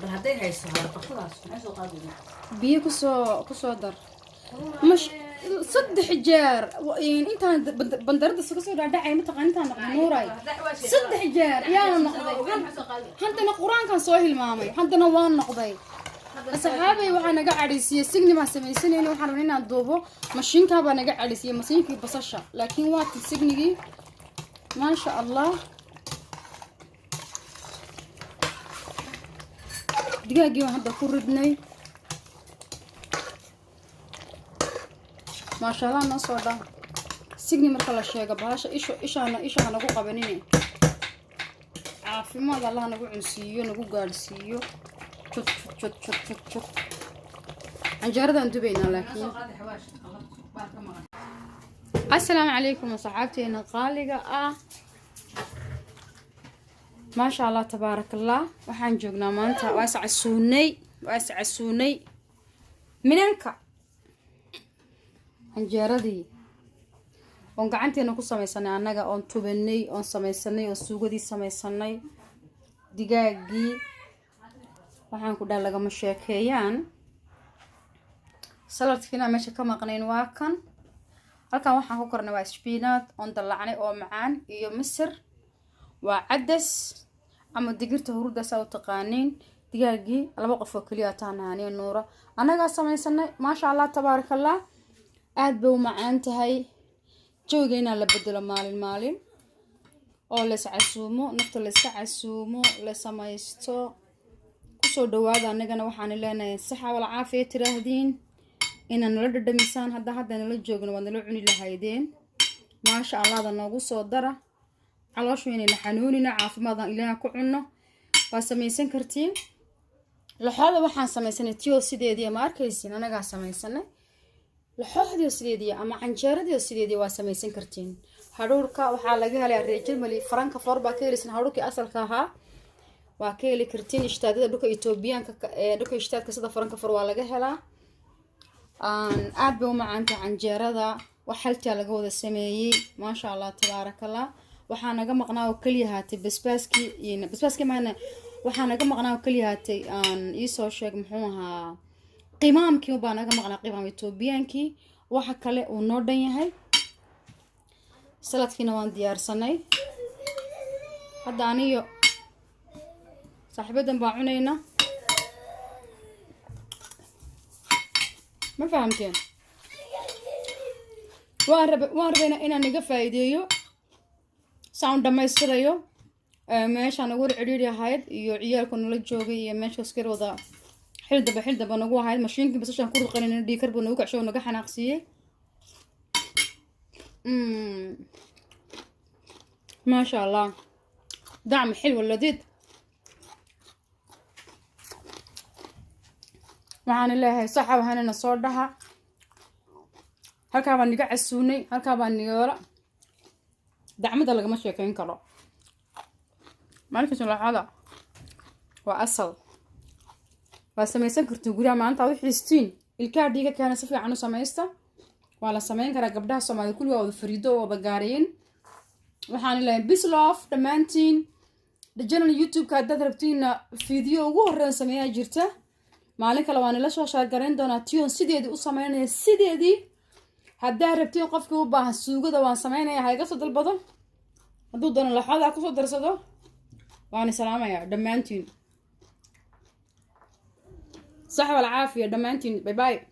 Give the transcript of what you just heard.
هذا هي السهرة خلاص ما سو قادم بيه كسو در مش صد حجار يعني انت بندرد سكسو دعي متقن انت نوراي صد حجار يا نقضي حنتنا قران كان سو هلمامي حنتنا وان نقضي asxaabay waxaa naga cadhaysiiyay signi ma sameeysanayna waxaan rabnaa inaan duubo mashiinka baa naga cadhaysiiyay mashiinkii basasha laakiin waa tii signigii ma sha Allah digaagii waxaan hadda ku ridnay ma sha Allah noo soo dhaa signi marka la sheego baasha isha nagu qabanine caafimaad Allah nagu cunsiiyo nagu gaarsiiyo شوت عنجرة أنتو بينا لكن السلام عليكم وصحابتي أنا قالقة ما شاء الله تبارك الله وحن جوجنا مانتا واسع السوني مننك عنجرة دي ونقعنتي أنا كوسا ميساني أنا أن تبني أن سميساني أن سوق دي سميساني دقاقي waxaan ku dhahay laga ma sheekeeyaan saladkina meesha ka maqnayn waa kan halkan waxaan ku kornay waa spinach on dalacnay oo macaan iyo misir waa cadas ama digirta huruda saa u taqaaniin digaagii laba qof oo kaliya taanaanay nuura anaga samaysanay ma sha Allah tabarakallah aad bay u macaan tahay joogayna la bedelo maalin oo la iscasuumo nafta la iska casuumo la samaysto soo dhawaada anagana waxaan leenahay saxa wal caafiye tiraahdeen inaan la dhadhamisaan hadda nala joogno wada la cuni lahaydeen ma sha Allah da noogu soo dara calooshu inay xanuunina caafimaad ilaaha ku cunno waa samaysan kartiin laxooda waxaan samaysanay tiyo sideedii ma arkaysin anaga samaysanay laxooda sideedii ama canjeeradii sideedii waa samaysan kartiin haruurka waxa laga helay reejil mali faranka forba ka helisan haruurkii asalka ahaa waa ka heli kartiin ishtaadada dhulka Itoobiyaanka dhulka ishtaadka sida faranka far waa laga helaa aad bay u macaanta canjeerada wax halta laga wada sameeyay ma sha Allah tabarakallah waxaa naga maqnaa oo kaliya haatay basbaaski maana waxaa naga maqnaa oo kaliya haatay ii soo sheeg muxuu ahaa qimaamkii baa naga maqnaa qimaam Itoobiyaankii waxa kale uu noo dhan yahay saladkiina waan diyaarsanay hadda aniyo صاحبتنا باعونينا ما فهمتين واربينا إنا نقف فايديو ساوند ما يصيريو ماشي أنا أقول عريري هايد يعيالكم ولا جوجي ماشي أسكر وضع حل دبا نقول هايد ماشيين بس عشان كل قرن دي كربون نوقع شو نقح ناقصيه ما شاء الله دعم حلو لذيذ waxaan ilaahay saxa waxaana soo dhaha halka baan niga casuunay halka baan niyoora dacmada laga ma sheekeyn karo markii laxada waa asal waa samaysan kartaa guriga maanta wixii istiin ilka dhiga kana si fiican u samaysta waa la sameyn karaa gabdhaha Soomaaliyeed kulli waa fariido oo bagaareen waxaan ilaahay bisloof dhamaantiin channel YouTube ka dad rabtiin video ugu horreyn sameeyaa jirta maalin kale waan la soo shaargareyn doonaa tion sideedii u sameynaya sideedii haddaa rabtiin qofkii u baahan suugada waan sameynaya hayga soo dalbado hadduu doono laxada ku soo darsado waan salaamaya dhamaantiin sax wal caafiya dhamaantiin bye bye